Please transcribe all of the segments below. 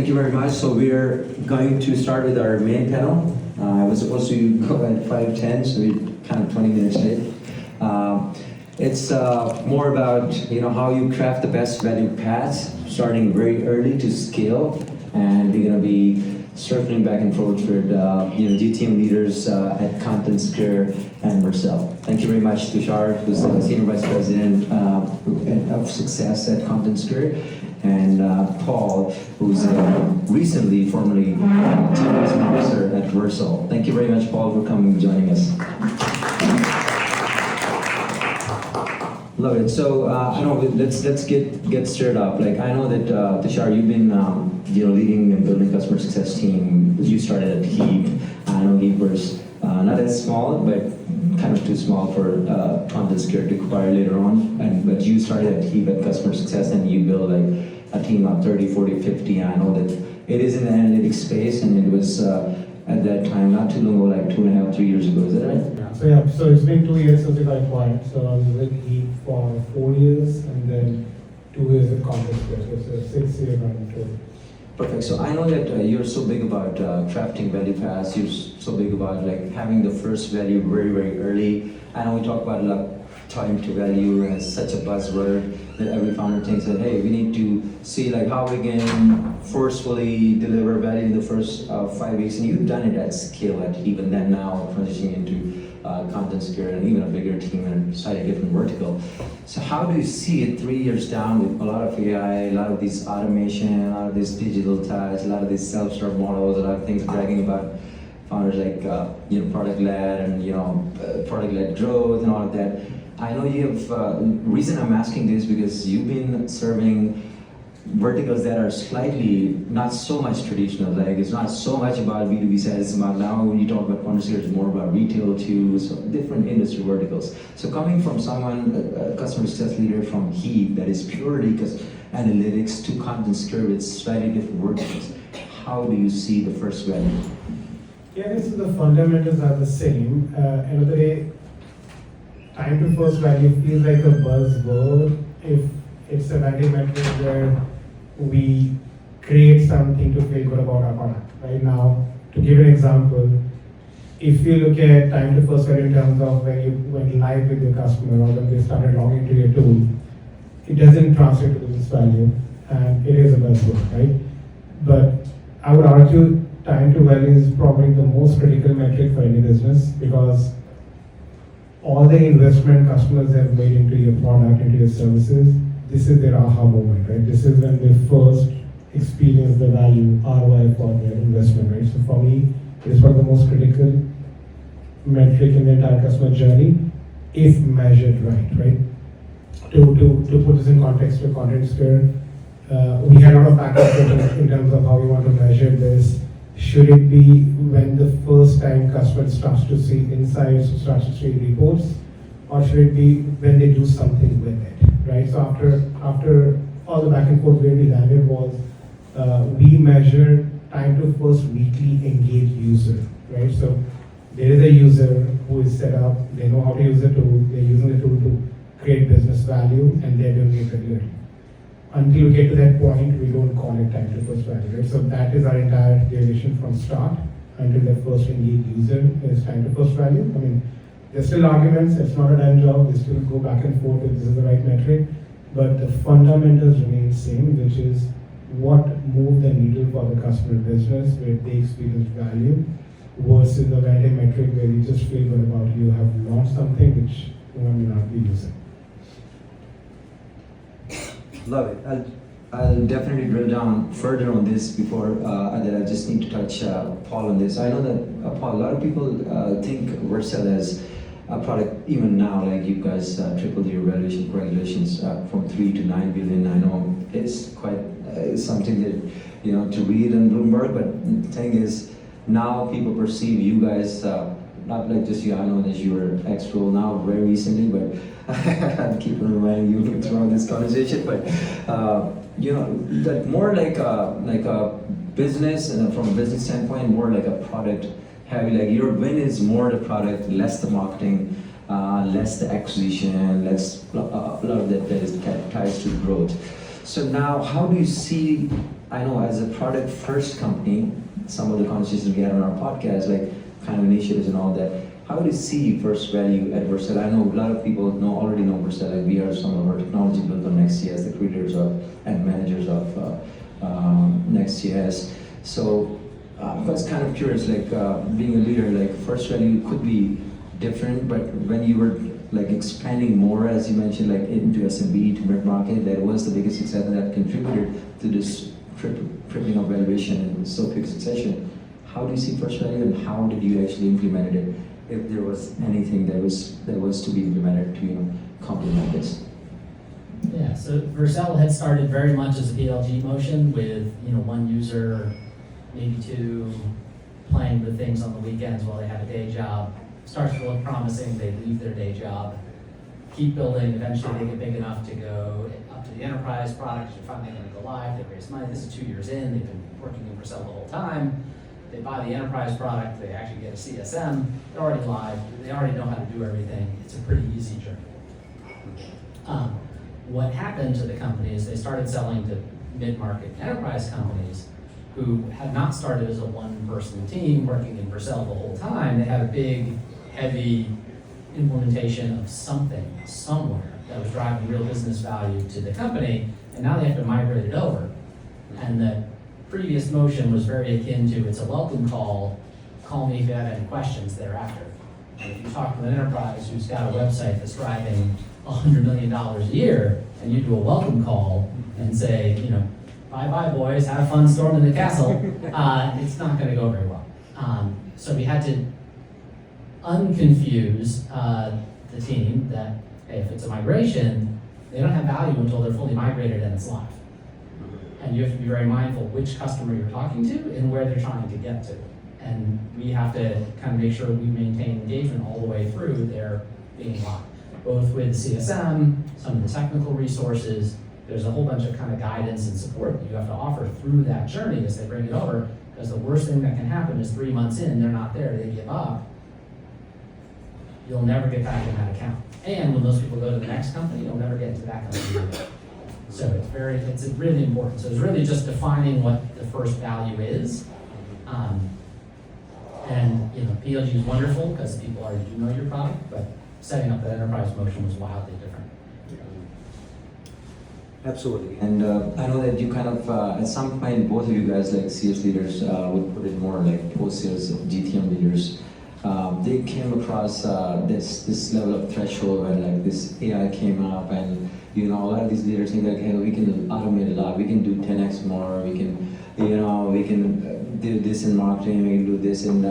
thank you very much. So we're going to start with our main panel. I was supposed to go at 5:10, so we're kind of 20 minutes late. It's more about how you craft the best value paths, starting very early to scale, and we're going to be circling back and forth with the team leaders at ContentSquare and Vercel. Thank you very much, Tushar, who's the Senior Vice President of Success at ContentSquare, and Paul, who's recently formally Chief Customer Officer at Vercel. Thank you very much, Paul, for coming and joining us. Love it. So let's get stirred up. Like, I know that Tushar, you've been leading and building customer success team. You started at Heap. I know Heap was not as small, but kind of too small for ContentSquare to acquire later on. But you started at Heap at customer success, and you built like a team of 30, 40, 50. I know that it is in the analytics space, and it was at that time not too long ago, like 2.5, 3 years ago. Is that right? So it's been 2 years since we got acquired. So I was with Heap for 4 years, and then 2 years at ContentSquare. So it's a 6-year run total. Perfect. So I know that you're so big about crafting value paths. You're so big about like having the first value very, very early. I know we talk about time to value as such a buzzword that every founder thinks that, hey, we need to see like how we can forcefully deliver value in the first 5 weeks. And you've done it at scale at Heap, and then now transitioning into ContentSquare and even a bigger team and slightly different vertical. So how do you see it 3 years down with a lot of AI, a lot of this automation, a lot of this digital touch, a lot of these self-serve models, a lot of things bragging about founders like product-led and product-led growth and all of that. I know you have, reason I'm asking this because you've been serving verticals that are slightly not so much traditional. Like it's not so much about B2B sales, it's about now when you talk about ContentSquare, it's more about retail too, so different industry verticals. So coming from someone, a customer success leader from Heap that is purely analytics to ContentSquare with slightly different verticals, how do you see the first value? Yeah, so the fundamentals are the same. End of the day, time to first value feels like a buzzword if it's a value metric where we create something to feel good about our product. Right now, to give an example, if you look at time to first value in terms of when you went live with your customer or when they started logging into your tool, it doesn't translate to business value, and it is a buzzword, right? But I would argue time to value is probably the most critical metric for any business, because all the investment customers have made into your product, into your services, this is their aha moment, right? This is when they first experience the value, ROI for their investment, right? So for me, it is one of the most critical metric in the entire customer journey, if measured right? To put this in context with ContentSquare, we had a lot of back and forth in terms of how we want to measure this. Should it be when the first time customer starts to see insights, starts to see reports, or should it be when they do something with it, right? So after all the back and forth, where we landed was we measure time to first weekly engaged user, right? So there is a user who is set up, they know how to use the tool, they're using the tool to create business value, and they're doing it regularly. Until we get to that point, we don't call it time to first value, right? So that is our entire derivation from start until the first engaged user is time to first value. I mean, there's still arguments, it's not a done job, we still go back and forth if this is the right metric, but the fundamentals remain same, which is what moved the needle for the customer business where they experience value versus the value metric where you just feel good about you have launched something which one may not be using. Love it. I'll definitely drill down further on this before that. I just need to touch Paul on this. I know that Paul, a lot of people think Vercel as a product even now, like you guys tripled your valuations from 3 to 9 billion. I know it's quite something that to read on Bloomberg, but the thing is now people perceive you guys not like just you. I know that you were ex-role now very recently, but I keep reminding you throughout this conversation. But that more like a business, and from a business standpoint, more like a product heavy. Like your win is more the product, less the marketing, less the acquisition, less a lot of that is ties to growth. So now, how do you see I know as a product first company, some of the conversations we had on our podcast, like kind of initiatives and all that, how do you see first value at Vercel? I know a lot of people already know Vercel, like we are some of our technology built on Next.js, the creators of and managers of Next.js. So I was kind of curious, like being a leader, like first value could be different, but when you were like expanding more, as you mentioned, like into SMB to mid-market, that was the biggest success that contributed to this tripling of valuation in so quick succession. How do you see first value, and how did you actually implement it? If there was anything that was to be implemented to complement this. Yeah, so Vercel had started very much as a PLG motion with one user, maybe two, playing with things on the weekends while they had a day job. Starts to look promising, they leave their day job, keep building, eventually they get big enough to go up to the enterprise product, you're finally going to go live, they raise money. This is 2 years in, they've been working in Vercel the whole time. They buy the enterprise product, they actually get a CSM, they're already live, they already know how to do everything. It's a pretty easy journey. What happened to the company is they started selling to mid-market enterprise companies who had not started as a one-person team working in Vercel the whole time. They had a big, heavy implementation of something, somewhere, that was driving real business value to the company, and now they have to migrate it over. And the previous motion was very akin to, it's a welcome call me if you have any questions thereafter. And if you talk to an enterprise who's got a website that's driving $100 million a year, and you do a welcome call and say, bye-bye boys, have fun storming the castle, it's not gonna go very well. So we had to unconfuse the team that, hey, if it's a migration, they don't have value until they're fully migrated and it's live. And you have to be very mindful which customer you're talking to and where they're trying to get to. And we have to kind of make sure we maintain engagement all the way through their being live, both with CSM, some of the technical resources. There's a whole bunch of kind of guidance and support that you have to offer through that journey as they bring it over, because the worst thing that can happen is 3 months in, they're not there, they give up. You'll never get back in that account. And when those people go to the next company, you'll never get into that company either. So it's really important. So it's really just defining what the first value is. And PLG is wonderful because people already do know your product, but setting up that enterprise motion was wildly different. Absolutely. And I know that you kind of, at some point, both of you guys, like CS leaders, would put it more like post-sales GTM leaders. They came across this level of threshold when like this AI came up, and a lot of these leaders think like, hey, we can automate a lot, we can do 10x more, we can do this in marketing, we can do this in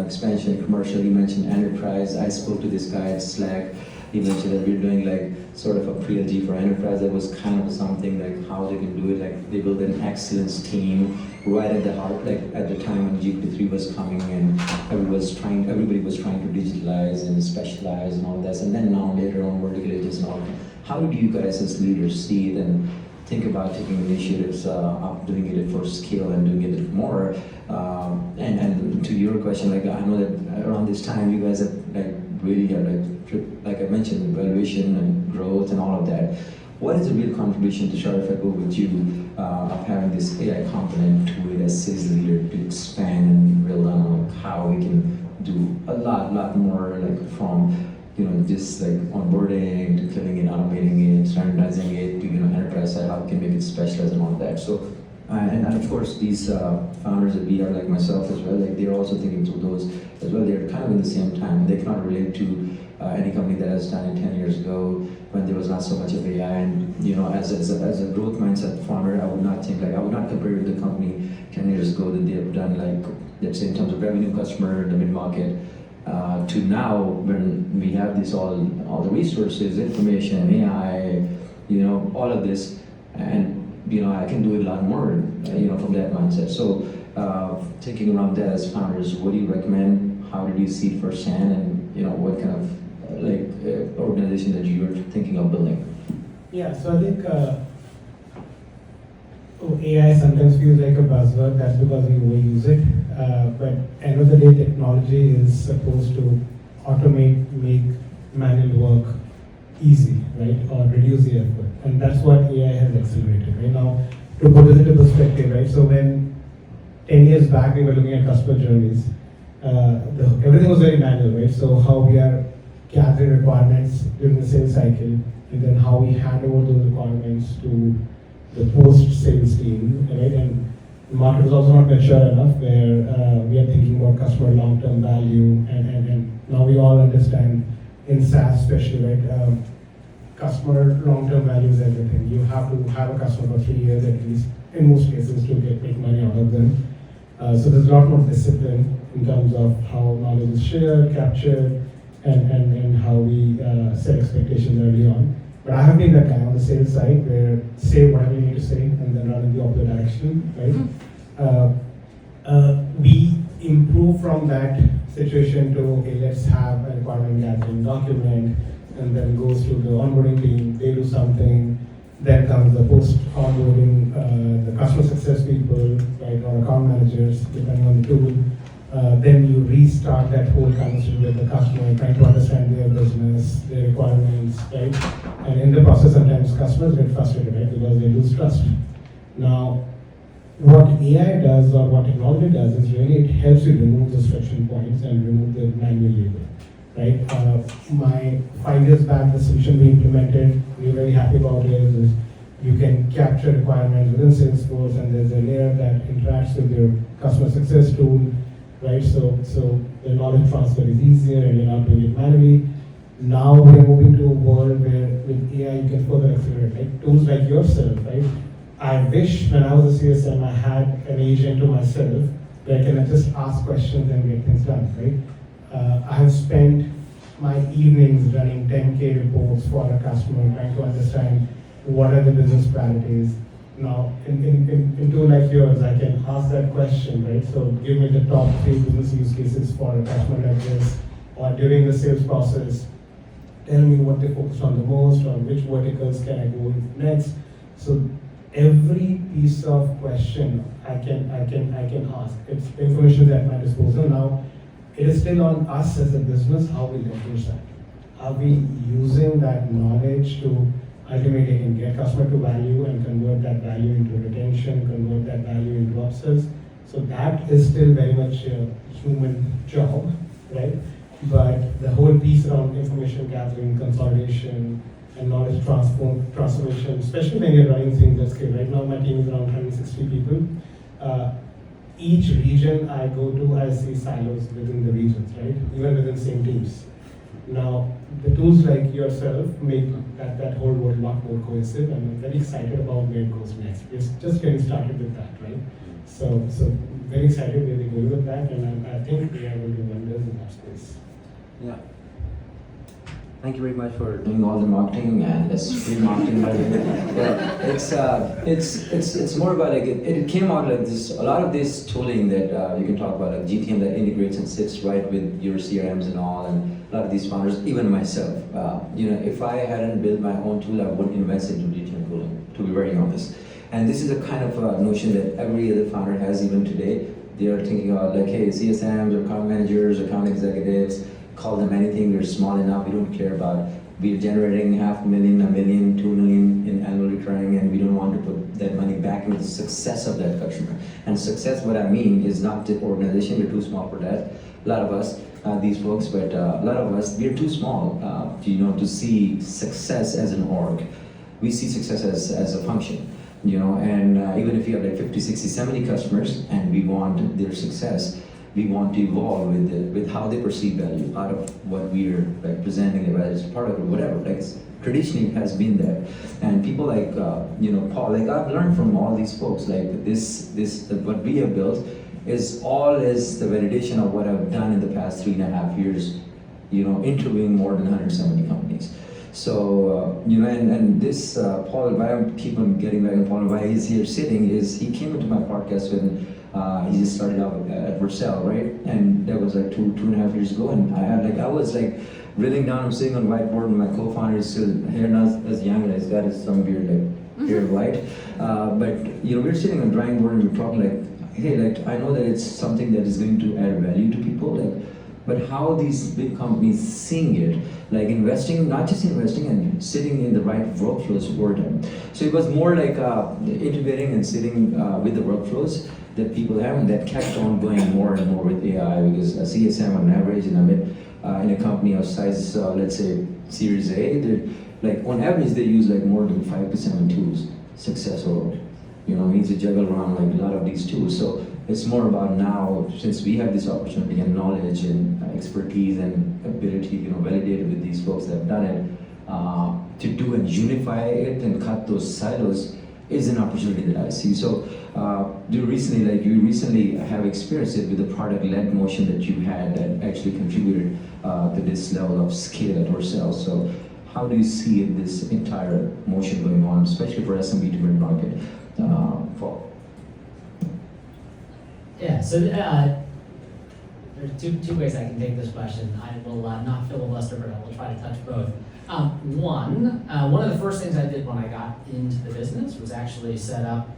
expansion, commercial. You mentioned enterprise. I spoke to this guy at Slack. He mentioned that we're doing like sort of a pre-LG for enterprise. That was kind of something like how they can do it. Like they built an excellence team right at the heart, like at the time when GP3 was coming and everybody was trying to digitalize and specialize and all that. And then now later on verticalities and all. How do you guys as leaders see it and think about taking initiatives of doing it for scale and doing it more? And to your question, like I know that around this time you guys have really like I mentioned, valuation and growth and all of that. What is the real contribution to Tushar, if I go with you, of having this AI component to it as sales leader to expand and build on how we can do a lot more, like from just like onboarding to killing it, automating it, standardizing it to enterprise side, how we can make it specialized and all of that. So and of course these founders at VR, like myself as well, like they're also thinking through those as well. They're kind of in the same time. They cannot relate to any company that has done it 10 years ago when there was not so much of AI. And as a growth mindset founder, I would not compare with the company 10 years ago that they have done, like let's say in terms of revenue, customer, the mid market, to now when we have this all the resources, information, AI, all of this, and I can do it a lot more, from that mindset. So thinking around that as founders, what do you recommend? How did you see it firsthand, and what kind of organization that you were thinking of building? Yeah, so I think AI sometimes feels like a buzzword. That's because we overuse it. But end of the day, technology is supposed to automate, make manual work easy, right? Or reduce the effort. And that's what AI has accelerated. Right now, to put this into perspective, right? So when 10 years back we were looking at customer journeys, everything was very manual, right? So how we are gathering requirements during the sales cycle, and then how we hand over those requirements to the post-sales team, right? And the market is also not mature enough where we are thinking about customer long-term value, and now we all understand in SaaS especially, right? Customer long-term value is everything. You have to have a customer for 3 years at least, in most cases, to make money out of them. So there's a lot more discipline in terms of how knowledge is shared, captured, and how we set expectations early on. But I have been that guy on the sales side where say whatever you need to say and then run in the opposite direction, right? We improve from that situation to, okay, let's have a requirement gathering document, and then goes to the onboarding team, they do something, then comes the post-onboarding, the customer success people, right, or account managers, depending on the tool. Then you restart that whole conversation with the customer, trying to understand their business, their requirements, right? And in the process, sometimes customers get frustrated, right, because they lose trust. Now, what AI does or what technology does is really it helps you remove those friction points and remove the manual labor, right? My 5 years back, the solution we implemented, we were very happy about it, is you can capture requirements within Salesforce, and there's a layer that interacts with your customer success tool, right? So the knowledge transfer is easier and you're not doing it manually. Now we are moving to a world where with AI you can further accelerate, like tools like yourself, right? I wish when I was a CSM I had an agent to myself where I can just ask questions and get things done, right? I have spent my evenings running 10K reports for a customer, trying to understand what are the business priorities. Now, in tool like yours, I can ask that question, right? So give me the top 3 business use cases for a customer like this, or during the sales process, tell me what they focus on the most, or which verticals can I go with next. So every piece of question I can ask. It's information at my disposal. Now, it is still on us as a business how we leverage that. Are we using that knowledge to ultimately can get customer to value and convert that value into retention, convert that value into upsells? So that is still very much a human job, right? But the whole piece around information gathering, consolidation, and knowledge transformation, especially when you're running things at scale. Right now my team is around 160 people. Each region I go to, I see silos within the regions, right? Even within same teams. Now, the tools like yourself make that whole world a lot more cohesive, and I'm very excited about where it goes next. We're just getting started with that, right? So very excited where we go with that, and I think we are going to do wonders in that space. Yeah. Thank you very much for doing all the marketing, and that's free marketing, by the way. Yeah, it's more about like it came out like this. A lot of this tooling that you can talk about, like GTM that integrates and sits right with your CRMs and all, and a lot of these founders, even myself, if I hadn't built my own tool, I wouldn't invest into GTM tooling, to be very honest. And this is a kind of notion that every other founder has even today. They are thinking about like, hey, CSMs or account managers, account executives, call them anything, they're small enough, we don't care about. We're generating $500,000, $1 million, $2 million in annual recurring, and we don't want to put that money back into the success of that customer. And success, what I mean, is not the organization, we're too small for that. A lot of us, these folks, but a lot of us, we're too small to see success as an org. We see success as a function, and even if you have like 50, 60, 70 customers and we want their success, we want to evolve with how they perceive value out of what we're like presenting, whether it's a product or whatever. Like traditionally has been there, and people like Paul. Like I've learned from all these folks. Like this what we have built is the validation of what I've done in the past 3.5 years. Interviewing more than 170 companies. So and this Paul, why I keep on getting back on Paul, why he's here sitting is he came into my podcast when. He just started out at Vercel, right? And that was like 2.5 years ago. And I was drilling down. I'm sitting on the whiteboard, and my co-founder is still here, not as young as got some beard, hair white. But we're sitting on the drawing board and we're talking like, hey, I know that it's something that is going to add value to people. but how these big companies seeing it, like investing, not just investing and sitting in the right workflows for them. So it was more like integrating and sitting with the workflows that people have, and that kept on going more and more with AI, because a CSM on average in a company of size, let's say Series A, they're like on average they use like more than 5 to 7 tools, success, or needs to juggle around like a lot of these tools. So it's more about now, since we have this opportunity and knowledge and expertise and ability, validated with these folks that have done it, to do and unify it and cut those silos is an opportunity that I see. So you recently have experienced it with the product-led motion that you had that actually contributed to this level of scale at Vercel. So how do you see this entire motion going on, especially for SMB to mid-market? Yeah, so there are two ways I can take this question. I will not filibuster, but I will try to touch both. One of the first things I did when I got into the business was actually set up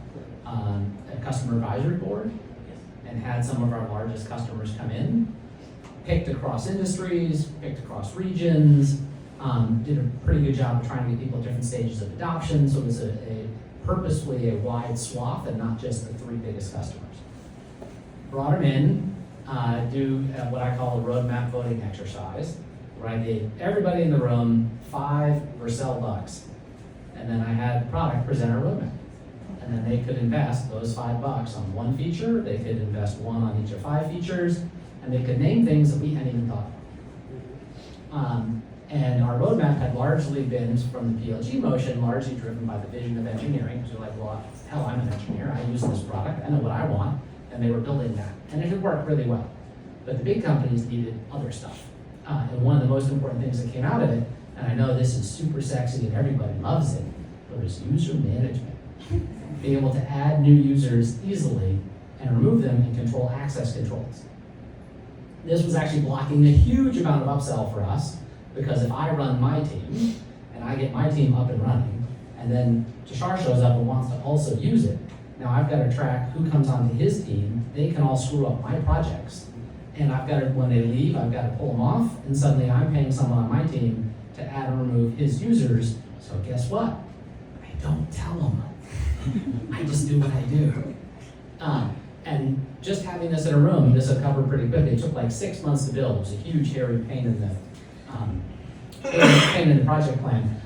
a customer advisory board and had some of our largest customers come in, picked across industries, picked across regions, did a pretty good job of trying to get people at different stages of adoption. So it was purposefully a wide swath and not just the 3 biggest customers. Brought them in, do what I call a roadmap voting exercise, where I gave everybody in the room 5 Vercel bucks. And then I had the product present a roadmap. And then they could invest those $5 on one feature, they could invest 1 on each of 5 features, and they could name things that we hadn't even thought of. And our roadmap had largely been from the PLG motion, largely driven by the vision of engineering, because we're like, well, hell, I'm an engineer, I use this product, I know what I want, and they were building that. And it had worked really well. But the big companies needed other stuff. And one of the most important things that came out of it, and I know this is super sexy and everybody loves it, but was user management. Being able to add new users easily and remove them and control access controls. This was actually blocking a huge amount of upsell for us, because if I run my team and I get my team up and running, and then Tushar shows up and wants to also use it, now I've got to track who comes onto his team. They can all screw up my projects. And I've got to, when they leave, I've got to pull them off, and suddenly I'm paying someone on my team to add and remove his users. So guess what? I don't tell them. I just do what I do. And just having this in a room, this will cover pretty quickly. It took like 6 months to build. It was a huge, hairy pain in the project plan.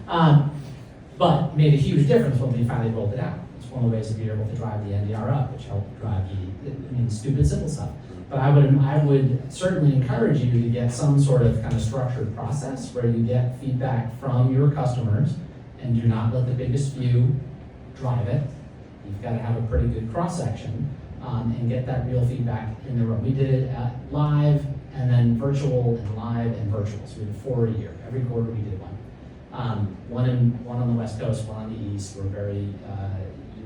But made a huge difference when we finally rolled it out. It's one of the ways that we were able to drive the NDR up, which helped drive stupid, simple stuff. But I would certainly encourage you to get some sort of kind of structured process where you get feedback from your customers and do not let the biggest few drive it. You've got to have a pretty good cross-section and get that real feedback in the room. We did it at live and then virtual and live and virtual. So we did 4 a year. Every quarter we did one. One on the West Coast, one on the East. We're very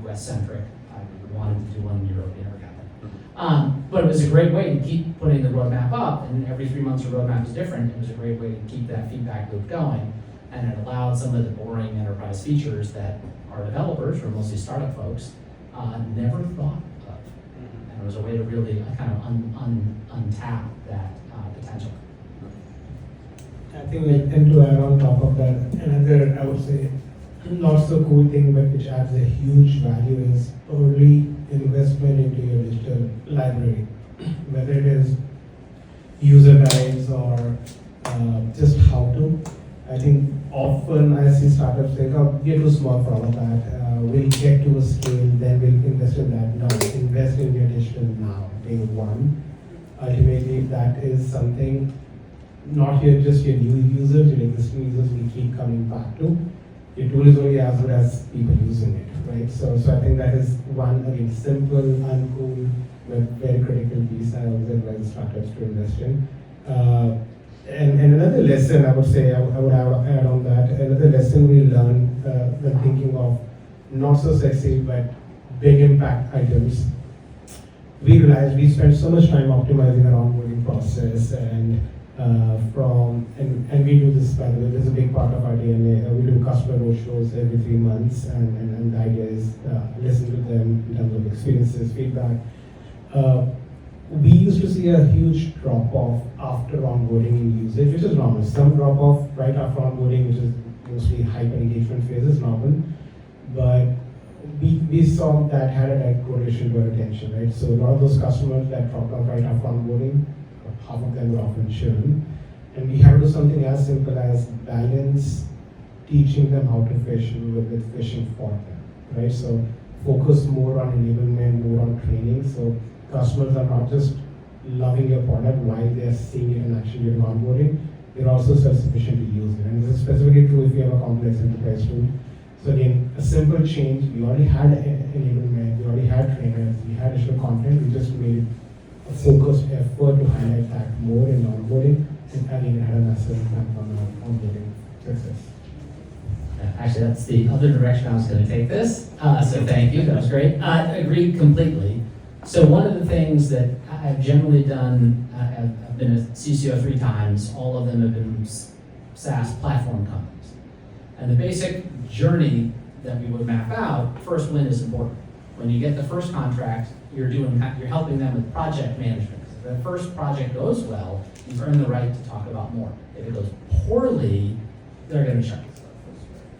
US-centric. I wanted to do one in Europe. We never got there. But it was a great way to keep putting the roadmap up, and every 3 months the roadmap is different. It was a great way to keep that feedback loop going, and it allowed some of the boring enterprise features that our developers, or mostly startup folks, never thought of. And it was a way to really kind of untap that potential. I think, and to add on top of that, another, I would say, not so cool thing, but which adds a huge value is early investment into your digital library, whether it is user guides or just how to. I think often I see startups think, oh, we're too small for all of that. We'll get to a scale, then we'll invest in that. No, invest in your digital now, day one. Ultimately, that is something, not just your new users, your existing users will keep coming back to. Your tool is only as good as people using it, right? So I think that is one, again, simple, uncool, but very critical piece I always advise startups to invest in. And another lesson I would say, I would add on that, another lesson we learned when thinking of not so sexy, but big impact items. We realized we spent so much time optimizing our onboarding process and we do this, by the way, this is a big part of our DNA. We do customer roadshows every 3 months, and the idea is listen to them in terms of experiences, feedback. we used to see a huge drop-off after onboarding in usage, which is normal. Some drop-off right after onboarding, which is mostly hyper engagement phase, is normal. But we saw that had a direct correlation to our retention, right? So a lot of those customers that dropped off right after onboarding, half of them were often churn. And we had to do something as simple as balance teaching them how to fish with fishing for them, right? So focus more on enablement, more on training. So customers are not just loving your product while they are seeing it in action during onboarding, they're also self-sufficient to use it. And this is specifically true if you have a complex enterprise tool. So again, a simple change, we already had enablement, we already had trainers, we had additional content, we just made a focused effort to highlight that more in onboarding, and again, it had a massive impact on our onboarding success. Actually, that's the other direction I was going to take this. So thank you, that was great. I agree completely. So one of the things that I've generally done, I've been a CCO 3 times, all of them have been SaaS platform companies. And the basic journey that we would map out, first win is important. When you get the first contract, you're helping them with project management. If the first project goes well, you've earned the right to talk about more. If it goes poorly, they're going to shut.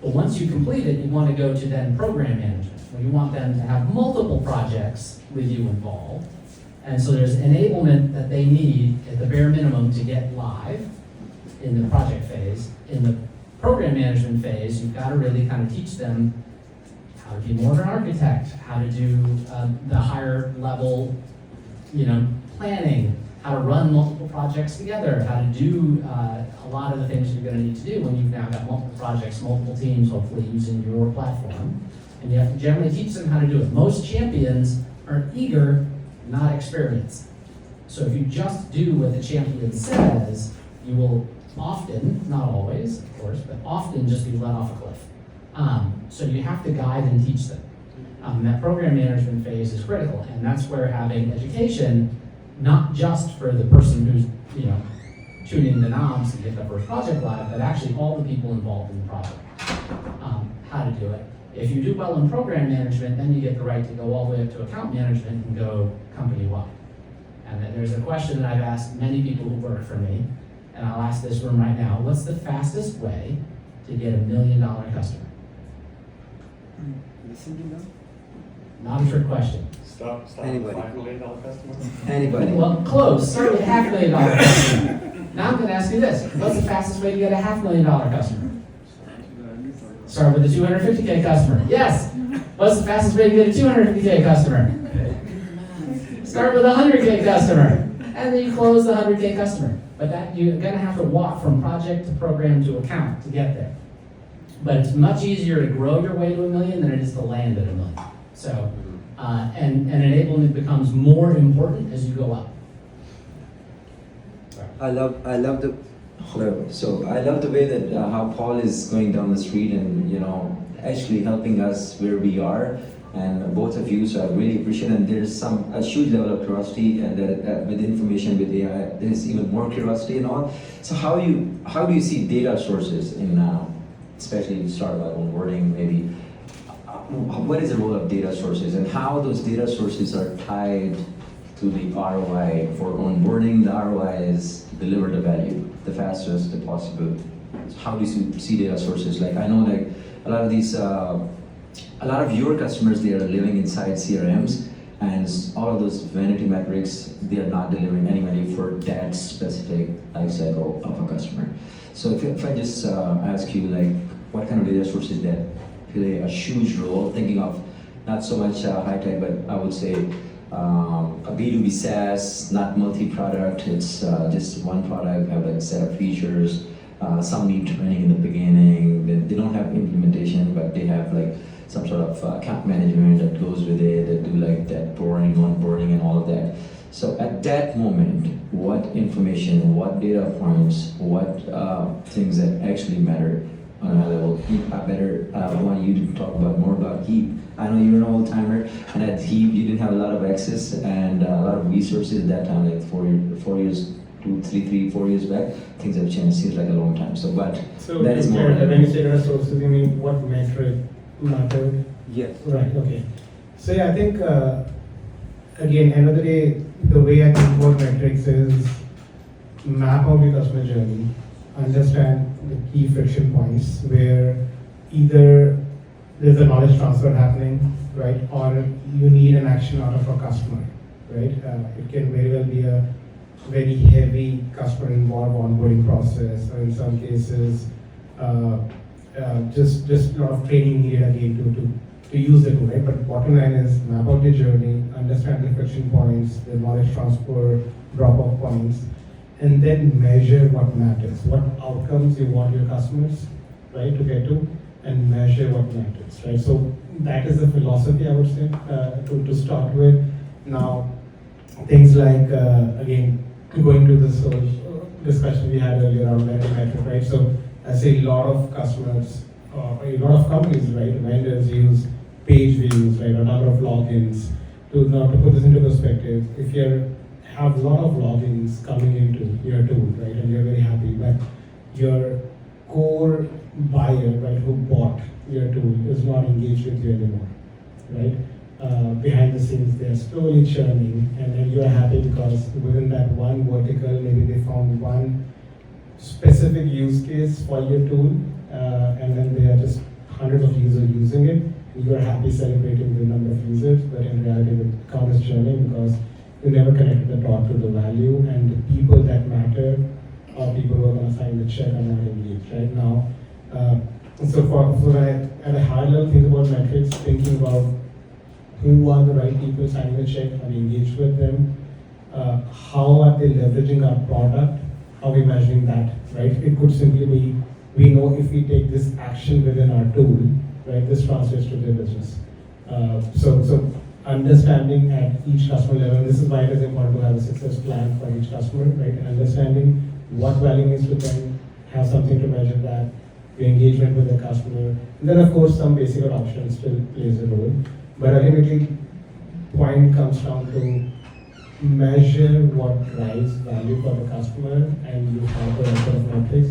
But once you complete it, you want to go to then program management, where you want them to have multiple projects with you involved. And so there's enablement that they need at the bare minimum to get live in the project phase. In the program management phase, you've got to really kind of teach them how to be more of an architect, how to do the higher level, planning, how to run multiple projects together, how to do a lot of the things you're going to need to do when you've now got multiple projects, multiple teams, hopefully using your platform. And you have to generally teach them how to do it. Most champions are eager, not experienced. So if you just do what the champion says, you will often, not always, of course, but often just be let off a cliff. So you have to guide and teach them. That program management phase is critical, and that's where having education, not just for the person who's, tuning the knobs to get the first project live, but actually all the people involved in the project, how to do it. If you do well in program management, then you get the right to go all the way up to account management and go company-wide. And then there's a question that I've asked many people who work for me, and I'll ask this room right now. What's the fastest way to get $1 million customer? Not a trick question. Stop Anybody. with $5 million customer? Anybody? Well, close. Start with $500,000 customer. Now I'm going to ask you this. What's the fastest way to get a $500,000 customer? Start with a $250K customer. Yes. What's the fastest way to get a $250K customer? Start with a $100K customer. And then you close the $100K customer. But that you're going to have to walk from project to program to account to get there. But it's much easier to grow your way to $1 million than it is to land at $1 million. So, and enablement becomes more important as you go up. I love the hello. So I love the way that how Paul is going down the street and actually helping us where we are, and both of you. So I really appreciate it. And there's a huge level of curiosity, and that with information with AI, there's even more curiosity and all. So how do you see data sources in now, especially to start about onboarding maybe? What is the role of data sources, and how those data sources are tied to the ROI for onboarding? The ROI is deliver the value the fastest possible. So how do you see data sources? Like I know like a lot of these, a lot of your customers, they are living inside CRMs, and all of those vanity metrics, they are not delivering any value for that specific life cycle of a customer. So if I just ask you like, what kind of data sources that play a huge role, thinking of not so much high tech, but I would say a B2B SaaS, not multi-product, it's just one product, have like a set of features, some need training in the beginning, they don't have implementation, but they have like some sort of account management that goes with it, that do like that boring onboarding and all of that. So at that moment, what information, what data points, what things that actually matter on a high level? I want you to talk about more about Heap. I know you're an old timer, and at Heap you didn't have a lot of access and a lot of resources at that time, like 4 years, 4 years back. Things have changed. Seems like a long time. So, but So that is more. when you say data sources, you mean what metric mattered? Yes. Right. Okay. So yeah, I think again, end of the day, the way I think about metrics is map out your customer journey, understand the key friction points where either there's a knowledge transfer happening, right, or you need an action out of a customer, right? It can very well be a very heavy customer involved onboarding process, or in some cases, just a lot of training needed again to use the tool, right? But bottom line is map out your journey, understand the friction points, the knowledge transfer, drop-off points, and then measure what matters, what outcomes you want your customers, right, to get to, and measure what matters, right? So that is the philosophy, I would say, to start with. Now, things like, again, going to this whole discussion we had earlier around metric, right? So I say a lot of customers, a lot of companies, right, vendors use page views, right, a number of logins. Now, to put this into perspective, if you have a lot of logins coming into your tool, right, and you're very happy, but your core buyer, right, who bought your tool is not engaged with you anymore, right? Behind the scenes, they're slowly churning, and then you're happy because within that one vertical, maybe they found one specific use case for your tool, and then there are just hundreds of users using it. You are happy celebrating the number of users, but in reality, the account is churning because you never connected the dot to the value, and the people that matter are people who are going to sign the check and not engaged right now. So when I, at a high level, think about metrics, thinking about who are the right people signing the check, are we engaged with them, how are they leveraging our product, how are we measuring that, right? It could simply be, we know if we take this action within our tool, right, this translates to their business. So understanding at each customer level, this is why it is important to have a success plan for each customer, right? Understanding what value means to them, have something to measure that, your engagement with the customer. And then of course some basic adoption still plays a role. But ultimately, point comes down to measure what drives value for the customer, and you have the right sort of metrics.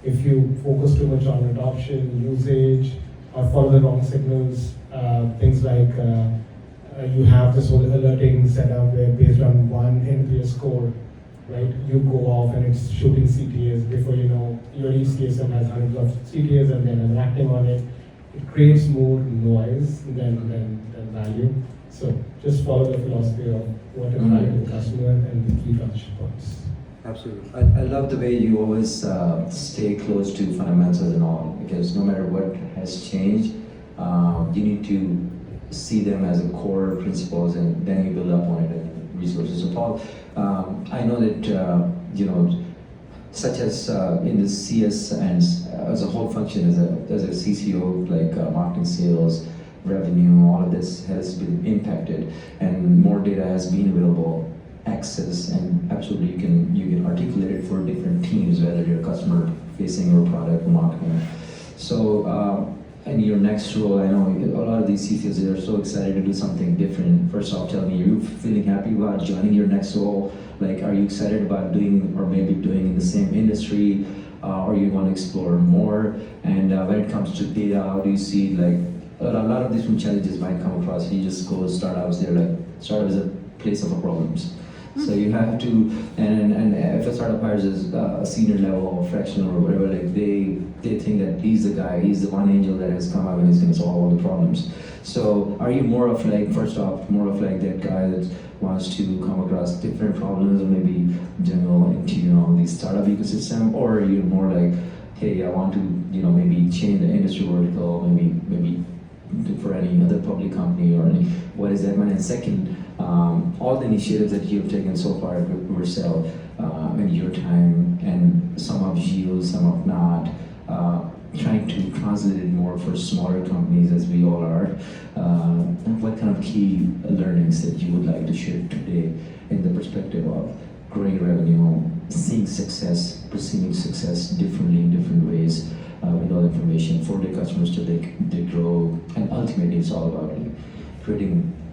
If you focus too much on adoption, usage, or follow the wrong signals, things like you have this whole alerting setup where based on one NPS score, right, you go off and it's shooting CTAs before you know your each CSM has hundreds of CTAs and then acting on it. It creates more noise than value. So just follow the philosophy of what is value to the customer and the key transition points. Absolutely. I love the way you always stay close to fundamentals and all, because no matter what has changed, you need to see them as a core principles, and then you build up on it and resources. So Paul, I know that such as in the CSMs as a whole function, as a CCO, like marketing, sales, revenue, all of this has been impacted, and more data has been available, access, and absolutely you can articulate it for different teams, whether you're customer facing or product marketing. So in your next role, I know a lot of these CCOs are so excited to do something different. First off, tell me, are you feeling happy about joining your next role? Like, are you excited about doing, or maybe doing in the same industry, or you want to explore more? And when it comes to data, how do you see, like, a lot of different challenges might come across. You just go startups, they're like, startup is a place of problems. So you have to, and if a startup hires a senior level or fractional or whatever, like they think that he's the guy, he's the one angel that has come up and he's going to solve all the problems. So are you more of like, first off, more of like that guy that wants to come across different problems or maybe general into the startup ecosystem, or are you more like, hey, I want to maybe change the industry vertical, maybe for any other public company or any, what is that one? And second, all the initiatives that you've taken so far at Vercel in your time, and some of you, some of not, trying to translate it more for smaller companies as we all are. What kind of key learnings that you would like to share today in the perspective of growing revenue, seeing success, perceiving success differently in different ways, with all information for the customers to they grow, and ultimately it's all about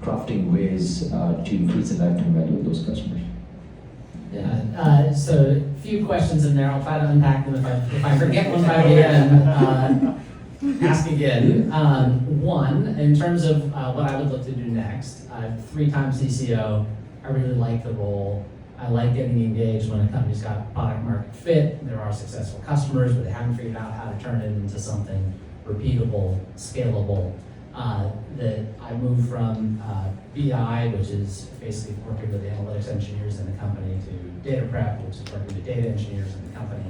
crafting ways to increase the lifetime value of those customers. Yeah, so a few questions in there. I'll try to unpack them. If I forget one by the end, ask again. One, in terms of what I would look to do next, 3-time CCO, I really like the role. I like getting engaged when a company's got product market fit. There are successful customers, but they haven't figured out how to turn it into something repeatable, scalable. That I moved from BI, which is basically working with analytics engineers in the company, to data prep, which is working with data engineers in the company,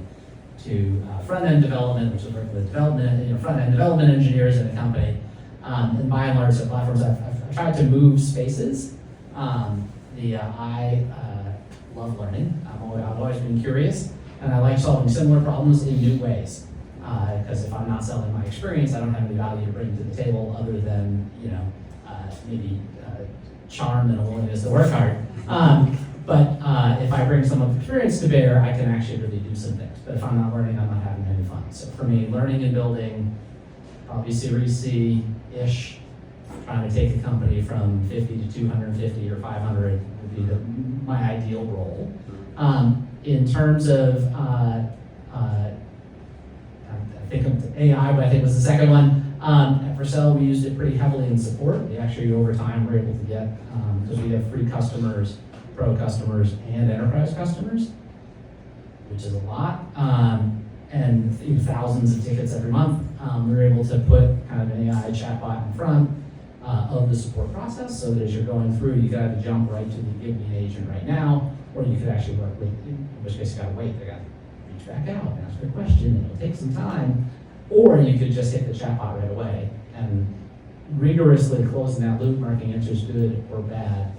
to front-end development, which is working with front-end development engineers in the company. And by and large, at platforms, I've tried to move spaces. I love learning. I've always been curious, and I like solving similar problems in new ways. Because if I'm not selling my experience, I don't have any value to bring to the table other than maybe charm and a willingness to work hard. But if I bring some of the experience to bear, I can actually really do some things. But if I'm not learning, I'm not having any fun. So for me, learning and building, probably Series C-ish, trying to take a company from 50 to 250 or 500 would be my ideal role. In terms of, I think of AI, but I think it was the second one. At Vercel, we used it pretty heavily in support. We actually, over time, were able to get, because we have free customers, pro customers, and enterprise customers, which is a lot, and thousands of tickets every month. We were able to put kind of an AI chatbot in front of the support process, so that as you're going through, you got to jump right to the give me an agent right now, or you could actually work with, in which case you got to wait. They got to reach back out and ask a question, and it'll take some time, or you could just hit the chatbot right away and rigorously closing that loop, marking answers good or bad.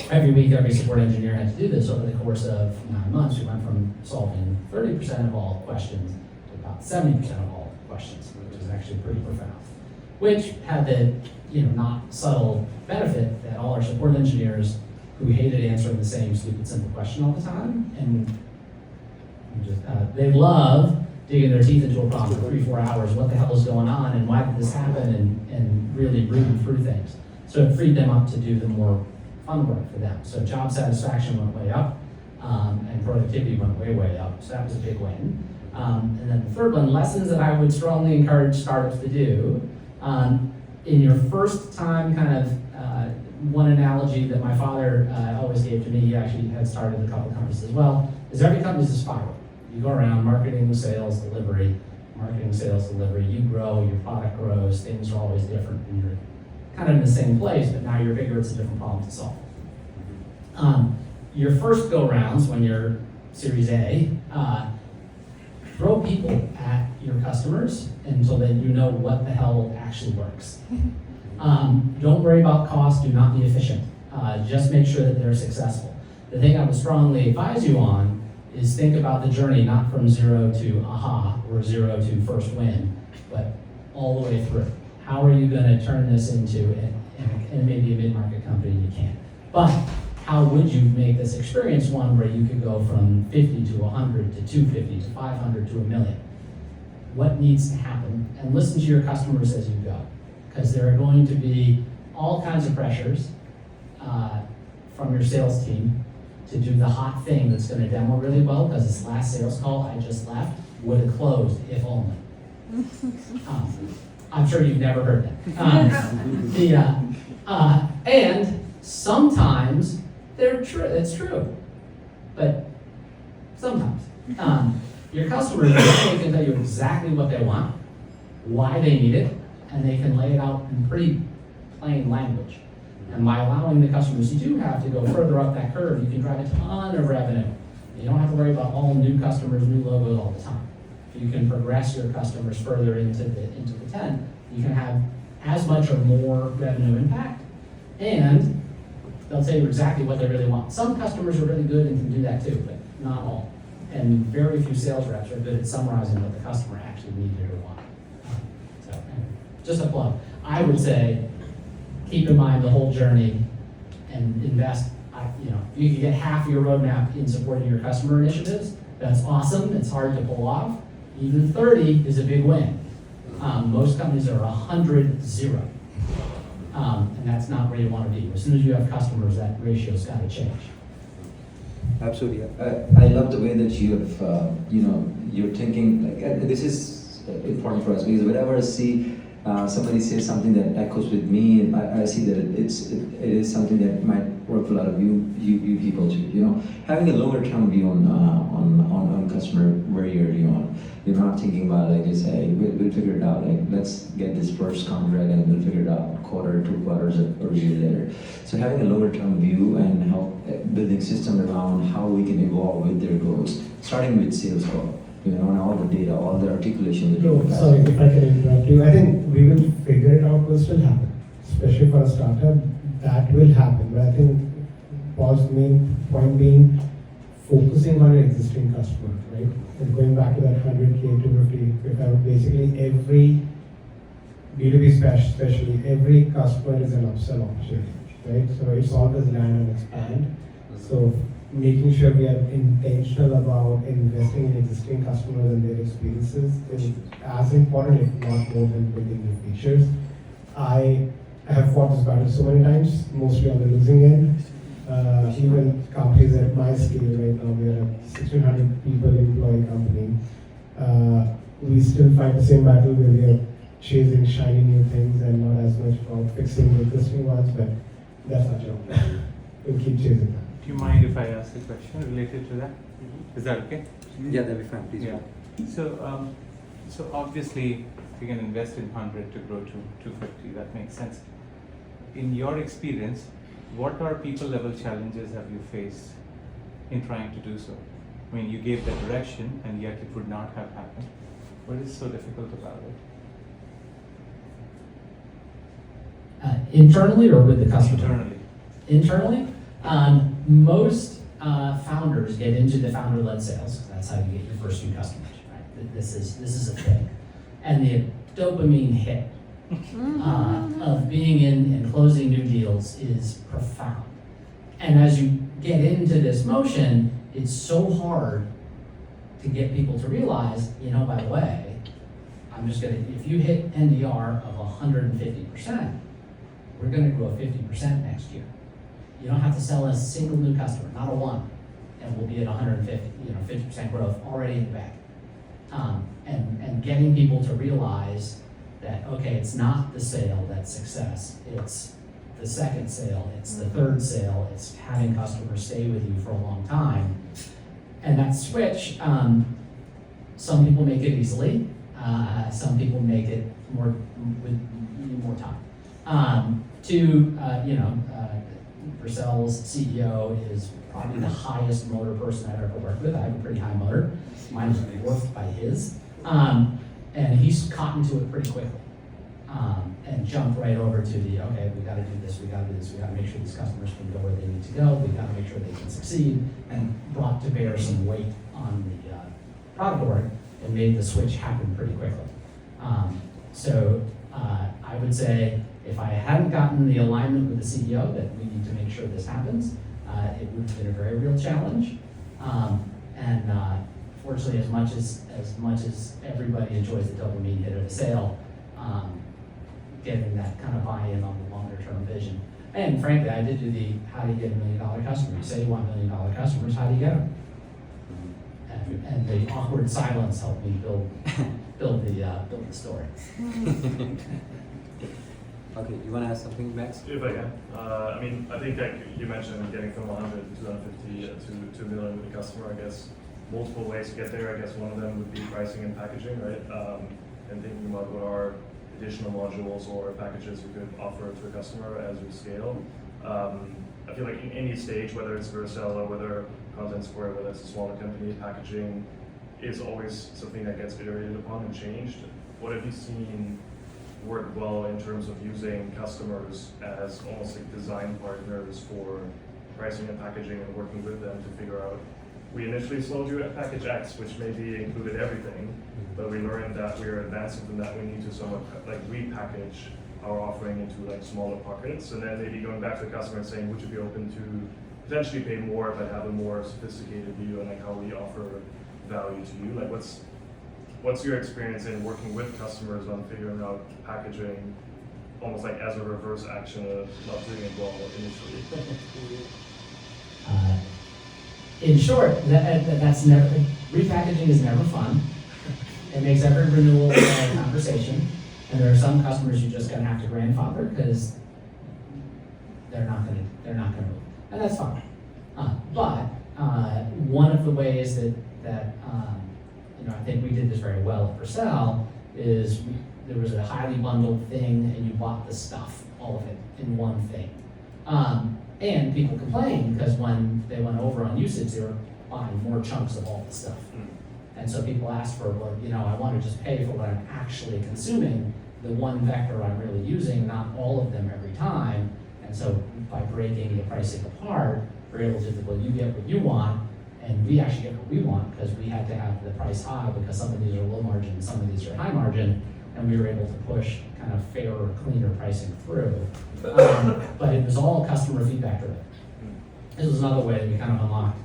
Every week, every support engineer had to do this over the course of 9 months. We went from solving 30% of all questions to about 70% of all questions, which is actually pretty profound. Which had the not subtle benefit that all our support engineers who hated answering the same stupid simple question all the time, and they love digging their teeth into a problem for 3-4 hours. What the hell is going on, and why did this happen, and really reading through things. So it freed them up to do the more fun work for them. So job satisfaction went way up, and productivity went way up. So that was a big win. And then the third one, lessons that I would strongly encourage startups to do. In your first time, kind of one analogy that my father always gave to me, he actually had started a couple companies as well, is every company is a spiral. You go around marketing, sales, delivery, you grow, your product grows, things are always different, and you're kind of in the same place, but now you're bigger, it's a different problem to solve. Your first go-rounds, when you're Series A, throw people at your customers until then you know what the hell actually works. Don't worry about cost, do not be efficient. Just make sure that they're successful. The thing I would strongly advise you on is think about the journey not from 0 to aha or 0 to first win, but all the way through. How are you going to turn this into, and maybe a mid-market company you can't, but how would you make this experience one where you could go from 50 to 100 to 250 to 500 to 1 million? What needs to happen? And listen to your customers as you go, because there are going to be all kinds of pressures from your sales team to do the hot thing that's going to demo really well, because this last sales call I just left would have closed if only. I'm sure you've never heard that. And sometimes they're true. It's true, but sometimes your customers can tell you exactly what they want, why they need it, and they can lay it out in pretty plain language. And by allowing the customers you do have to go further up that curve, you can drive a ton of revenue. You don't have to worry about all new customers, new logos all the time. If you can progress your customers further into the tent, you can have as much or more revenue impact, and they'll tell you exactly what they really want. Some customers are really good and can do that too, but not all. And very few sales reps are good at summarizing what the customer actually needed or wanted. So, anyway, just a plug. I would say, keep in mind the whole journey and invest. You can get half your roadmap in supporting your customer initiatives. That's awesome. It's hard to pull off. Even 30 is a big win. Most companies are 100-0. And that's not where you want to be. As soon as you have customers, that ratio's got to change. Absolutely. I love the way that you have, you're thinking, like, this is important for us, because whenever I see somebody says something that echoes with me, I see that it is something that might work for a lot of you people too. You know, having a longer term view on customer very early on. You're not thinking about, like you say, we'll figure it out. Like, let's get this first contract and we'll figure it out quarter, 2 quarters, or a year later. So having a longer term view and help building system around how we can evolve with their goals, starting with sales call. You know, and all the data, all the articulation. No, sorry if I can interrupt you. I think we will figure it out, will still happen. Especially for a startup, that will happen. But I think Paul's main point being focusing on your existing customer, right? And going back to that 100K, 250, basically every B2B especially, every customer is an upsell opportunity, right? So it's always land and expand. So making sure we are intentional about investing in existing customers and their experiences is as important, if not more, than building new features. I have fought this battle so many times, mostly on the losing end. Even companies at my scale right now, we are a 1,600 people employee company. We still fight the same battle where we are chasing shiny new things and not as much about fixing the existing ones, but that's our job. We'll keep chasing that. Do you mind if I ask a question related to that? Is that okay? Yeah, that'll be fine, please. Yeah. So obviously, if you can invest in 100 to grow to 250, that makes sense. In your experience, what are people level challenges have you faced in trying to do so? I mean, you gave the direction and yet it would not have happened. What is so difficult about it? Internally or with the customer? Internally. Internally, most founders get into the founder-led sales. That's how you get your first few customers, right? This is a thing. And the dopamine hit of being in and closing new deals is profound. And as you get into this motion, it's so hard to get people to realize, you know, by the way, if you hit NDR of 150%, we're gonna grow 50% next year. You don't have to sell a single new customer, not a one, and we'll be at 150, 50% growth already in the bag. And getting people to realize that, okay, it's not the sale that's success, it's the second sale, it's the third sale, it's having customers stay with you for a long time. And that switch, some people make it easily, some people make it with more time. Vercel's CEO is probably the highest motor person I've ever worked with. I have a pretty high motor. Mine is dwarfed by his. And he's caught into it pretty quickly. And jumped right over to okay, we gotta do this, we gotta make sure these customers can go where they need to go, we gotta make sure they can succeed, and brought to bear some weight on the product org and made the switch happen pretty quickly. I would say, if I hadn't gotten the alignment with the CEO that we need to make sure this happens, it would have been a very real challenge. Fortunately, as much as everybody enjoys the dopamine hit of a sale, getting that kind of buy-in on the longer term vision. And frankly, I did do how do you get $1 million customer? You say you want $1 million customers, how do you get them? And the awkward silence helped me build the story. Okay, you want to add something, Max? If I can. I think that you mentioned getting from 100 to 250 to 2 million with the customer. I guess multiple ways to get there. I guess one of them would be pricing and packaging, right? And thinking about what are additional modules or packages you could offer to a customer as you scale. I feel like in any stage, whether it's Vercel or whether ContentSquare, whether it's a smaller company, packaging is always something that gets iterated upon and changed. What have you seen work well in terms of using customers as almost like design partners for pricing and packaging and working with them to figure out? We initially sold you at package X, which maybe included everything, but we learned that we are advancing from that. We need to somewhat like repackage our offering into like smaller pockets, and then maybe going back to the customer and saying, would you be open to potentially pay more but have a more sophisticated view on like how we offer value to you? Like what's your experience in working with customers on figuring out packaging almost like as a reverse action of not doing it well initially? In short, that's never, repackaging is never fun. It makes every renewal a conversation, and there are some customers you're just gonna have to grandfather because they're not gonna move, and that's fine. But one of the ways that I think we did this very well at Vercel is there was a highly bundled thing, and you bought the stuff, all of it, in one thing. And people complained because when they went over on usage, they were buying more chunks of all the stuff. And so people asked for, well, I want to just pay for what I'm actually consuming, the one vector I'm really using, not all of them every time. And so by breaking the pricing apart, we're able to, well, you get what you want, and we actually get what we want because we had to have the price high because some of these are low margin, some of these are high margin, and we were able to push kind of fairer, cleaner pricing through. But it was all customer feedback driven. This was another way that we kind of unlocked,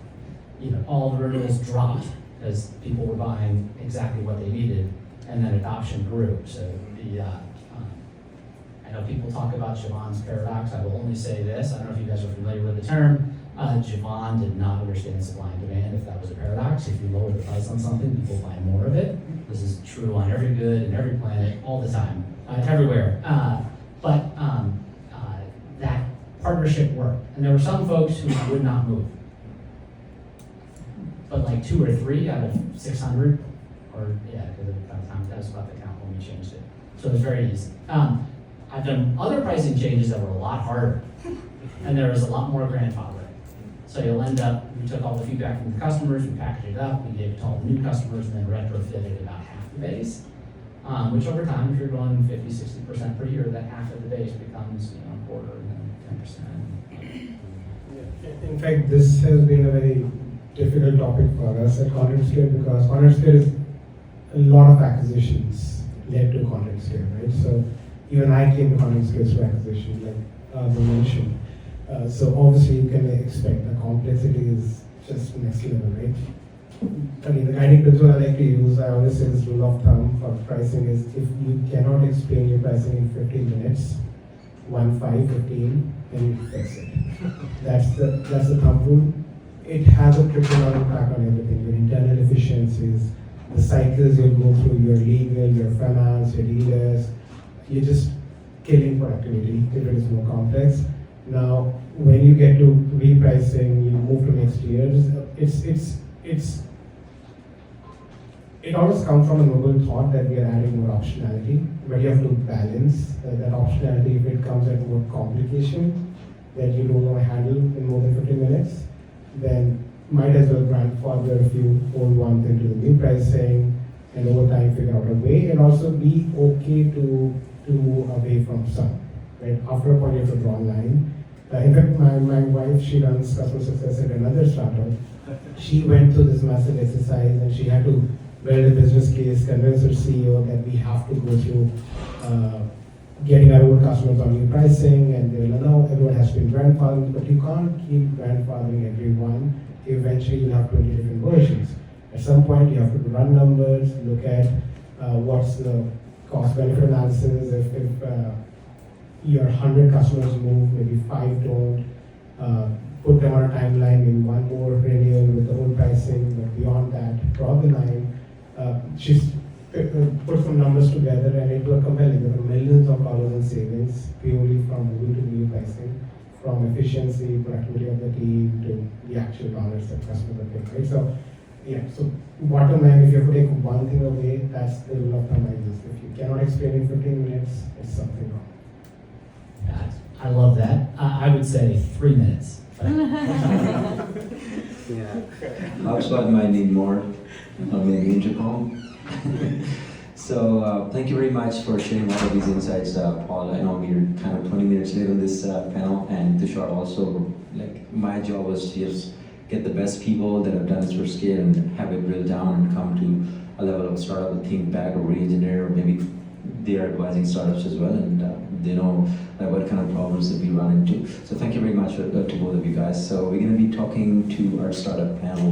all the renewals dropped because people were buying exactly what they needed, and then adoption grew. So I know people talk about Javon's paradox. I will only say this. I don't know if you guys are familiar with the term. Javon did not understand supply and demand if that was a paradox. If you lower the price on something, people buy more of it. This is true on every good and every planet all the time, everywhere. But that partnership worked. And there were some folks who would not move. But like 2 or 3 out of 600, because that was about the count when we changed it. So it was very easy. I've done other pricing changes that were a lot harder, and there was a lot more grandfathering. So you'll end up, we took all the feedback from the customers, we packaged it up, we gave it to all the new customers, and then retrofitted about half the base. Which over time, if you're going 50, 60% per year, that half of the base becomes a quarter and then 10%. In fact, this has been a very difficult topic for us at ContentSquare because ContentSquare is a lot of acquisitions led to ContentSquare, right? So even I came to ContentSquare through acquisition, like we mentioned. So obviously you can expect the complexity is just next level, right? I mean, the guiding principle I like to use, I always say this rule of thumb for pricing is if you cannot explain your pricing in 15 minutes, 15, then you fix it. That's the thumb rule. It has a trickle-down impact on everything, your internal efficiencies, the cycles you'll go through, your legal, your finance, your dealers. You're just killing productivity if it is more complex. Now, when you get to repricing, you move to next year, it always comes from a noble thought that we are adding more optionality, but you have to balance that optionality if it comes at more complication that you don't want to handle in more than 15 minutes, then might as well grandfather a few old ones into the new pricing and over time figure out a way, and also be okay to move away from some, right? After a point you have to draw a line. In fact, my wife, she runs customer success at another startup. She went through this massive exercise and she had to build a business case, convince her CEO that we have to go through getting our old customers on new pricing, and they will know everyone has to be grandfathered, but you can't keep grandfathering everyone. Eventually you'll have 20 different versions. At some point you have to run numbers, look at what's the cost benefit analysis. If your 100 customers move, maybe 5 don't, put them on a timeline in one more renewal with the old pricing, but beyond that, draw the line. She's put some numbers together and it was compelling. There were millions of dollars in savings purely from moving to new pricing, from efficiency, productivity of the team to the actual dollars that customers are paying, right? So, yeah, so bottom line, if you have to take one thing away, that's the rule of thumb I use. If you cannot explain in 15 minutes, it's something wrong. I love that. I would say 3 minutes. Yeah. HubSpot might need more, maybe Intercom. So thank you very much for sharing all of these insights, Paul. I know we're kind of 20 minutes late on this panel, and Tushar also, like, my job was to just get the best people that have done this for scale and have it drilled down and come to a level of startup and think back or re-engineer, or maybe they are advising startups as well, and they know what kind of problems that we run into. So thank you very much to both of you guys. So we're going to be talking to our startup panel